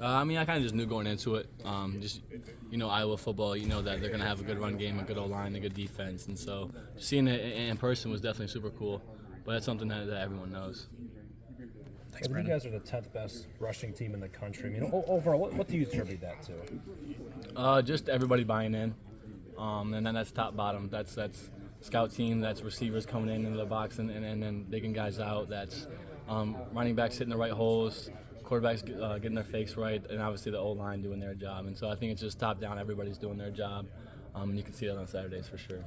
I kind of just knew going into it. Iowa football, you know that they're going to have a good run game, a good O-line, a good defense. And so seeing it in person was definitely super cool. But that's something that everyone knows. Thanks, you guys are the 10th best rushing team in the country. I mean, overall, what do you attribute that to? Just everybody buying in. And then that's top bottom. That's scout team, that's receivers coming into the box and then digging guys out. That's running backs hitting the right holes, quarterbacks getting their fakes right, and obviously the O-line doing their job. And so I think it's just top down. Everybody's doing their job. And you can see that on Saturdays for sure.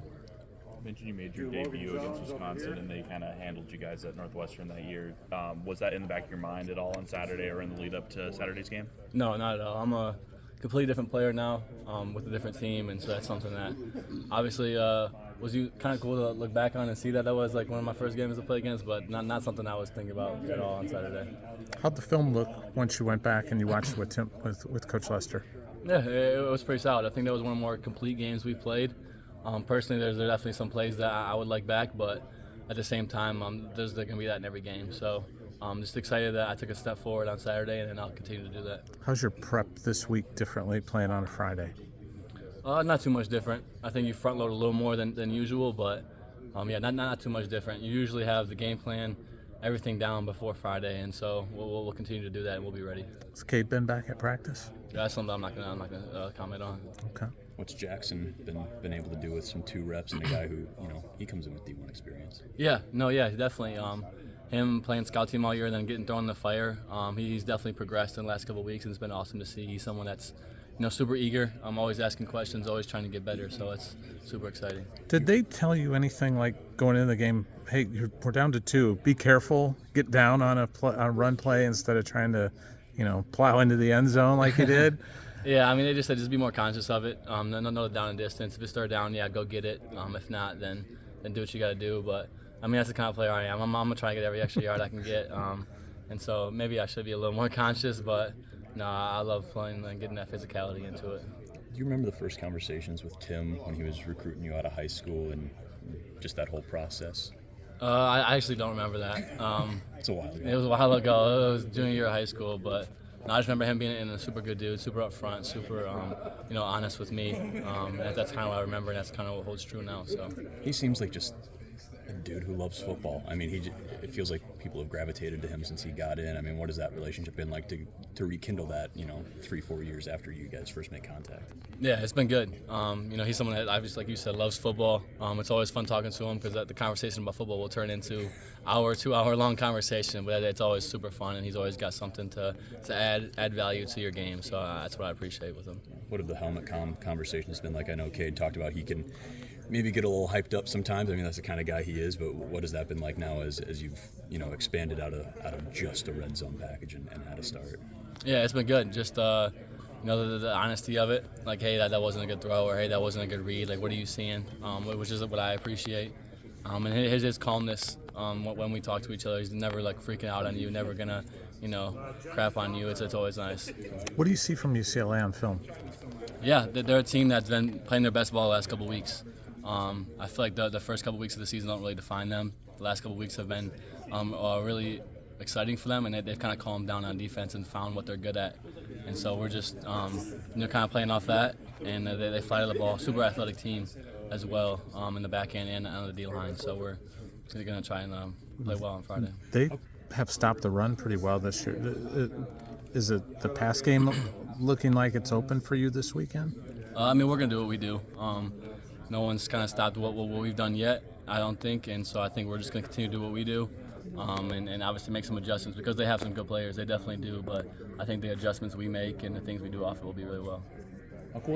You mentioned you made your debut against Wisconsin, and they kind of handled you guys at Northwestern that year. Was that in the back of your mind at all on Saturday or in the lead up to Saturday's game? No, not at all. I'm a completely different player now with a different team, and so that's something that obviously was kind of cool to look back on and see that was like one of my first games to play against, but not something I was thinking about at all on Saturday. How'd the film look once you went back and you watched with Coach Lester? Yeah, it was pretty solid. I think that was one of the more complete games we played. Personally, there's definitely some plays that I would like back, but at the same time, there's going to be that in every game. So I'm just excited that I took a step forward on Saturday, and I'll continue to do that. How's your prep this week differently playing on a Friday? Not too much different. I think you front load a little more than usual, but not too much different. You usually have the game plan, everything down before Friday, and so we'll continue to do that, and we'll be ready. Has Cade been back at practice? Yeah, that's something I'm not gonna comment on. Okay. What's Jackson been able to do with some 2 reps and a guy who, he comes in with D1 experience? Yeah, definitely. Him playing scout team all year and then getting thrown in the fire, he's definitely progressed in the last couple of weeks, and it's been awesome to see. He's someone that's super eager. I'm always asking questions, always trying to get better, so it's super exciting. Did they tell you anything like going into the game, hey, we're down to 2, be careful, get down on a run play instead of trying to, plow into the end zone like you did? Yeah, they just said just be more conscious of it. No down and distance. If it's third down, go get it. If not, then do what you got to do. But, that's the kind of player I am. I'm going to try to get every extra yard I can get. And so maybe I should be a little more conscious, but no, I love playing and getting that physicality into it. Do you remember the first conversations with Tim when he was recruiting you out of high school and just that whole process? I actually don't remember that. It's a while ago. It was a while ago. It was junior year of high school, but I just remember him being a super good dude, super upfront, super honest with me. That's kind of what I remember, and that's kind of what holds true now. So he seems like just a dude who loves football. It feels like people have gravitated to him since he got in. What has that relationship been like to rekindle that, 3-4 years after you guys first made contact? Yeah, it's been good. He's someone that obviously, like you said, loves football. It's always fun talking to him because the conversation about football will turn into 2-hour long conversation, but it's always super fun, and he's always got something to add value to your game. So that's what I appreciate with him. What have the helmet conversations been like? I know Cade talked about he can maybe get a little hyped up sometimes. That's the kind of guy he is, but what has that been like now as you've expanded out of just a red zone package and had to start? Yeah, it's been good. Just the honesty of it, like, hey, that wasn't a good throw, or hey, that wasn't a good read. Like, what are you seeing? Which is what I appreciate. And his calmness when we talk to each other. He's never like freaking out on you, never gonna crap on you. It's always nice. What do you see from UCLA on film? Yeah, they're a team that's been playing their best ball the last couple of weeks. I feel like the first couple of weeks of the season don't really define them. The last couple of weeks have been really exciting for them, and they've kind of calmed down on defense and found what they're good at. And so we're just kind of playing off that, and they fly to the ball. Super athletic team as well in the back end and on the D line. So we're going to try and play well on Friday. They have stopped the run pretty well this year. Is it the pass game looking like it's open for you this weekend? We're going to do what we do. No one's kind of stopped what we've done yet, I don't think, and so I think we're just going to continue to do what we do and obviously make some adjustments because they have some good players. They definitely do, but I think the adjustments we make and the things we do off it will be really well. How cool is